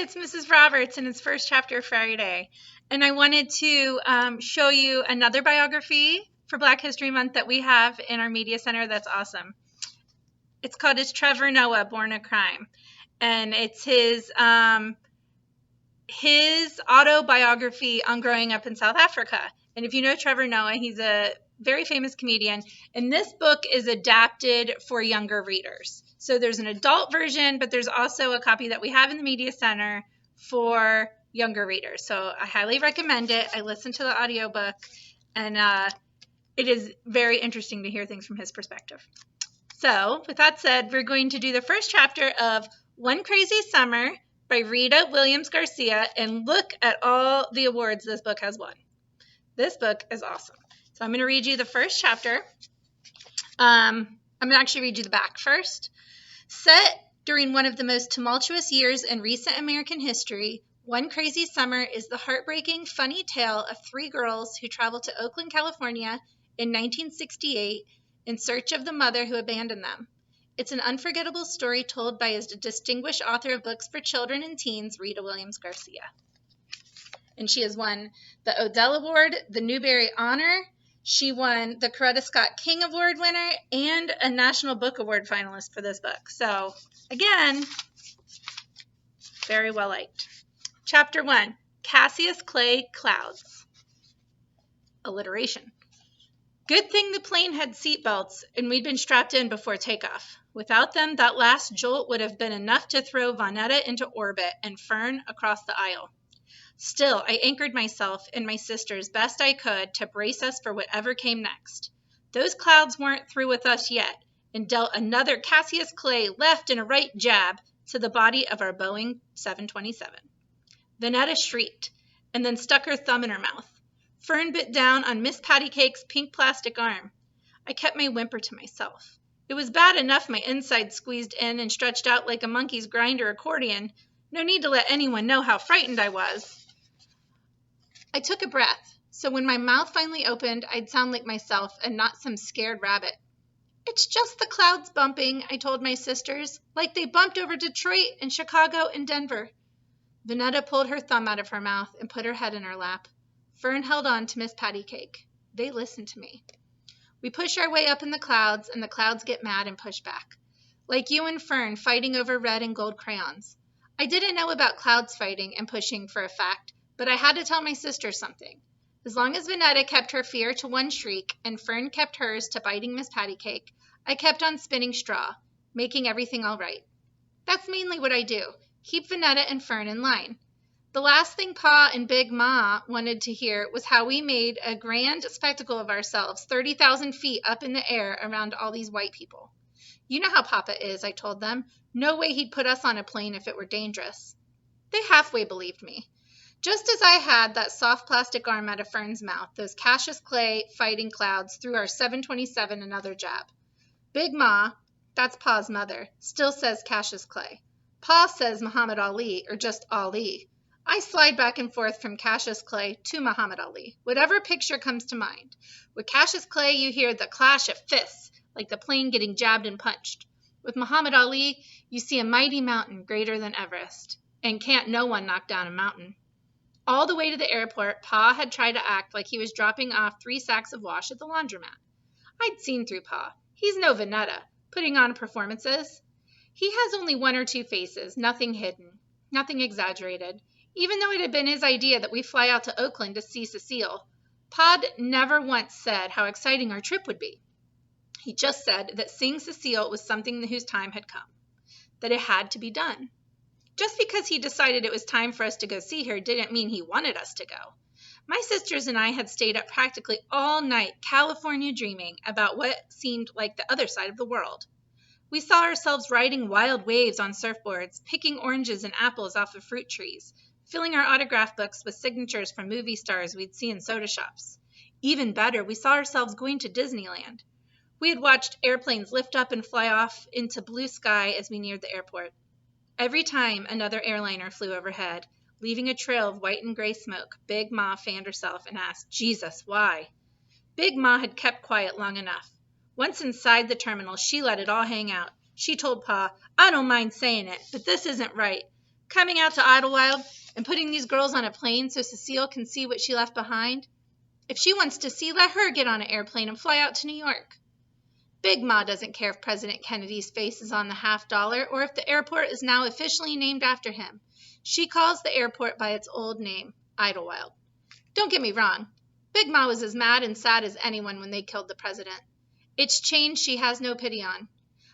it's Mrs. Roberts and it's First Chapter Friday. And I wanted to show you another biography for Black History Month that we have in our media center that's awesome. It's called Is Trevor Noah Born a Crime? And it's his autobiography on growing up in South Africa. And if you know Trevor Noah, he's a very famous comedian. And this book is adapted for younger readers. So there's an adult version, but there's also a copy that we have in the media center for younger readers. So I highly recommend it. I listened to the audiobook, and it is very interesting to hear things from his perspective. So with that said, we're going to do the first chapter of One Crazy Summer by Rita Williams Garcia, and look at all the awards this book has won. This book is awesome. So I'm going to read you the first chapter. I'm going to actually read you the back first. Set during one of the most tumultuous years in recent American history, One Crazy Summer is the heartbreaking, funny tale of three girls who traveled to Oakland, California in 1968 in search of the mother who abandoned them. It's an unforgettable story told by his distinguished author of books for children and teens, Rita Williams Garcia. And she has won the Odell Award, the Newbery Honor. She won the Coretta Scott King Award winner and a National Book Award finalist for this book. So, again, very well liked. Chapter 1, Cassius Clay Clouds. Alliteration. Good thing the plane had seatbelts and we'd been strapped in before takeoff. Without them, that last jolt would have been enough to throw Vonetta into orbit and Fern across the aisle. Still, I anchored myself and my sisters best I could to brace us for whatever came next. Those clouds weren't through with us yet, and dealt another Cassius Clay left and a right jab to the body of our Boeing 727. Vonetta shrieked, and then stuck her thumb in her mouth. Fern bit down on Miss Pattycake's pink plastic arm. I kept my whimper to myself. It was bad enough my insides squeezed in and stretched out like a monkey's grinder accordion. No need to let anyone know how frightened I was. I took a breath, so when my mouth finally opened, I'd sound like myself and not some scared rabbit. It's just the clouds bumping, I told my sisters, like they bumped over Detroit and Chicago and Denver. Vonetta pulled her thumb out of her mouth and put her head in her lap. Fern held on to Miss Pattycake. They listened to me. We push our way up in the clouds, and the clouds get mad and push back. Like you and Fern fighting over red and gold crayons. I didn't know about clouds fighting and pushing for a fact, but I had to tell my sister something. As long as Vonetta kept her fear to one shriek and Fern kept hers to biting Miss Pattycake, I kept on spinning straw, making everything all right. That's mainly what I do, keep Vonetta and Fern in line. The last thing Pa and Big Ma wanted to hear was how we made a grand spectacle of ourselves 30,000 feet up in the air around all these white people. You know how Papa is, I told them. No way he'd put us on a plane if it were dangerous. They halfway believed me. Just as I had that soft plastic arm out of Fern's mouth, those Cassius Clay fighting clouds threw our 727 another jab. Big Ma, that's Pa's mother, still says Cassius Clay. Pa says Muhammad Ali, or just Ali. I slide back and forth from Cassius Clay to Muhammad Ali, whatever picture comes to mind. With Cassius Clay, you hear the clash of fists, like the plane getting jabbed and punched. With Muhammad Ali, you see a mighty mountain greater than Everest, and can't no one knock down a mountain. All the way to the airport, Pa had tried to act like he was dropping off 3 sacks of wash at the laundromat. I'd seen through Pa. He's no Vonetta, putting on performances. He has only 1 or 2 faces, nothing hidden, nothing exaggerated. Even though it had been his idea that we fly out to Oakland to see Cecile, Pod never once said how exciting our trip would be. He just said that seeing Cecile was something whose time had come, that it had to be done. Just because he decided it was time for us to go see her didn't mean he wanted us to go. My sisters and I had stayed up practically all night California dreaming about what seemed like the other side of the world. We saw ourselves riding wild waves on surfboards, picking oranges and apples off of fruit trees, filling our autograph books with signatures from movie stars we'd see in soda shops. Even better, we saw ourselves going to Disneyland. We had watched airplanes lift up and fly off into blue sky as we neared the airport. Every time another airliner flew overhead, leaving a trail of white and gray smoke, Big Ma fanned herself and asked, Jesus, why? Big Ma had kept quiet long enough. Once inside the terminal, she let it all hang out. She told Pa, I don't mind saying it, but this isn't right. Coming out to Idlewild and putting these girls on a plane so Cecile can see what she left behind. If she wants to see, let her get on an airplane and fly out to New York. Big Ma doesn't care if President Kennedy's face is on the $50 or if the airport is now officially named after him. She calls the airport by its old name, Idlewild. Don't get me wrong. Big Ma was as mad and sad as anyone when they killed the president. It's change she has no pity on.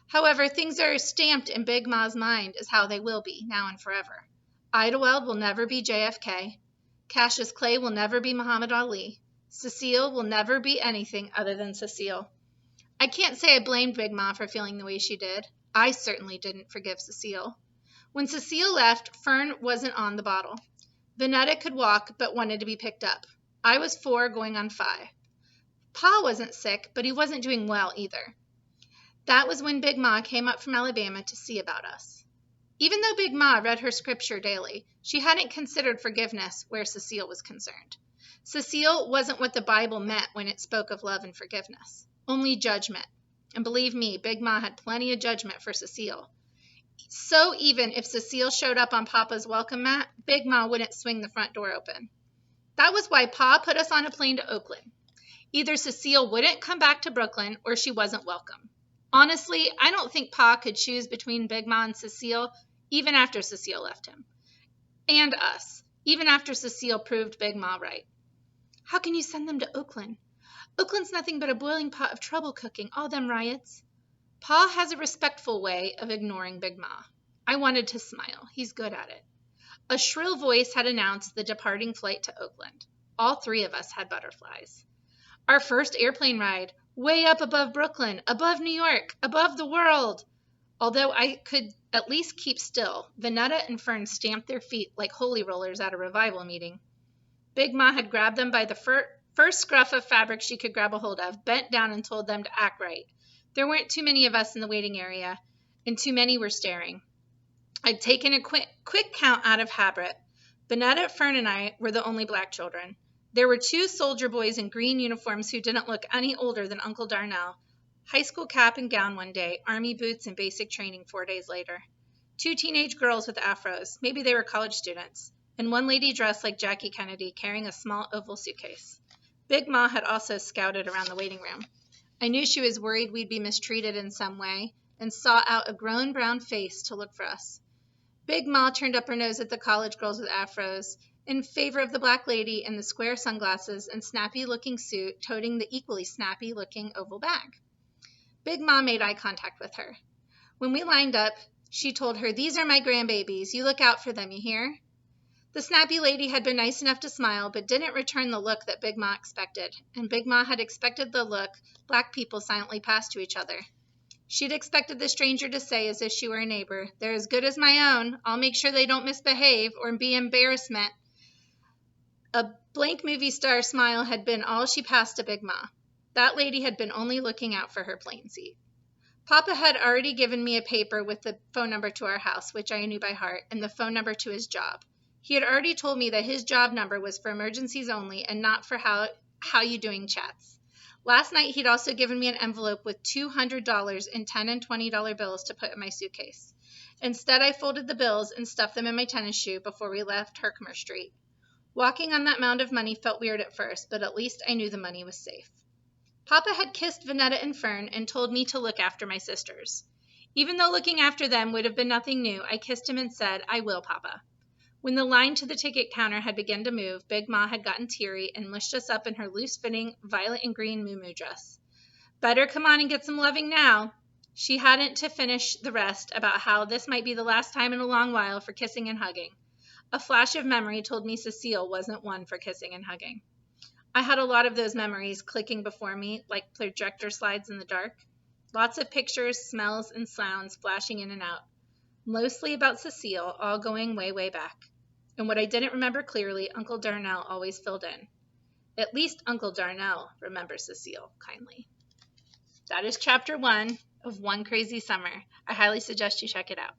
However, things are stamped in Big Ma's mind as how they will be, now and forever. Idlewild will never be JFK. Cassius Clay will never be Muhammad Ali. Cecile will never be anything other than Cecile. I can't say I blamed Big Ma for feeling the way she did. I certainly didn't forgive Cecile. When Cecile left, Fern wasn't on the bottle. Vanetta could walk, but wanted to be picked up. I was 4 going on 5. Pa wasn't sick, but he wasn't doing well either. That was when Big Ma came up from Alabama to see about us. Even though Big Ma read her scripture daily, she hadn't considered forgiveness where Cecile was concerned. Cecile wasn't what the Bible meant when it spoke of love and forgiveness. Only judgment. And believe me, Big Ma had plenty of judgment for Cecile. So even if Cecile showed up on Papa's welcome mat, Big Ma wouldn't swing the front door open. That was why Pa put us on a plane to Oakland. Either Cecile wouldn't come back to Brooklyn or she wasn't welcome. Honestly, I don't think Pa could choose between Big Ma and Cecile, even after Cecile left him. And us, even after Cecile proved Big Ma right. How can you send them to Oakland? Oakland's nothing but a boiling pot of trouble cooking, all them riots. Pa has a respectful way of ignoring Big Ma. I wanted to smile. He's good at it. A shrill voice had announced the departing flight to Oakland. All 3 of us had butterflies. Our first airplane ride, way up above Brooklyn, above New York, above the world. Although I could at least keep still, Vanetta and Fern stamped their feet like holy rollers at a revival meeting. Big Ma had grabbed them by the first scruff of fabric she could grab a hold of, bent down and told them to act right. There weren't too many of us in the waiting area, and too many were staring. I'd taken a quick count out of habit. Vanetta, Fern, and I were the only black children. There were 2 soldier boys in green uniforms who didn't look any older than Uncle Darnell. High school cap and gown one day, army boots and basic training 4 days later. 2 teenage girls with afros, maybe they were college students, and 1 lady dressed like Jackie Kennedy carrying a small oval suitcase. Big Ma had also scouted around the waiting room. I knew she was worried we'd be mistreated in some way and sought out a grown brown face to look for us. Big Ma turned up her nose at the college girls with afros in favor of the black lady in the square sunglasses and snappy-looking suit toting the equally snappy-looking oval bag. Big Ma made eye contact with her. When we lined up, she told her, "These are my grandbabies. You look out for them, you hear?" The snappy lady had been nice enough to smile, but didn't return the look that Big Ma expected, and Big Ma had expected the look black people silently passed to each other. She'd expected the stranger to say, as if she were a neighbor, "They're as good as my own. I'll make sure they don't misbehave or be embarrassment." A blank movie star smile had been all she passed to Big Ma. That lady had been only looking out for her plane seat. Papa had already given me a paper with the phone number to our house, which I knew by heart, and the phone number to his job. He had already told me that his job number was for emergencies only and not for how you doing chats. Last night, he'd also given me an envelope with $200 in $10 and $20 bills to put in my suitcase. Instead, I folded the bills and stuffed them in my tennis shoe before we left Herkimer Street. Walking on that mound of money felt weird at first, but at least I knew the money was safe. Papa had kissed Vanetta and Fern and told me to look after my sisters. Even though looking after them would have been nothing new, I kissed him and said, "I will, Papa." When the line to the ticket counter had begun to move, Big Ma had gotten teary and mushed us up in her loose-fitting violet and green muumuu dress. "Better come on and get some loving now." She hadn't to finish the rest about how this might be the last time in a long while for kissing and hugging. A flash of memory told me Cecile wasn't one for kissing and hugging. I had a lot of those memories clicking before me like projector slides in the dark. Lots of pictures, smells, and sounds flashing in and out. Mostly about Cecile, all going way, way back. And what I didn't remember clearly, Uncle Darnell always filled in. At least Uncle Darnell remembers Cecile kindly. That is chapter 1 of One Crazy Summer. I highly suggest you check it out.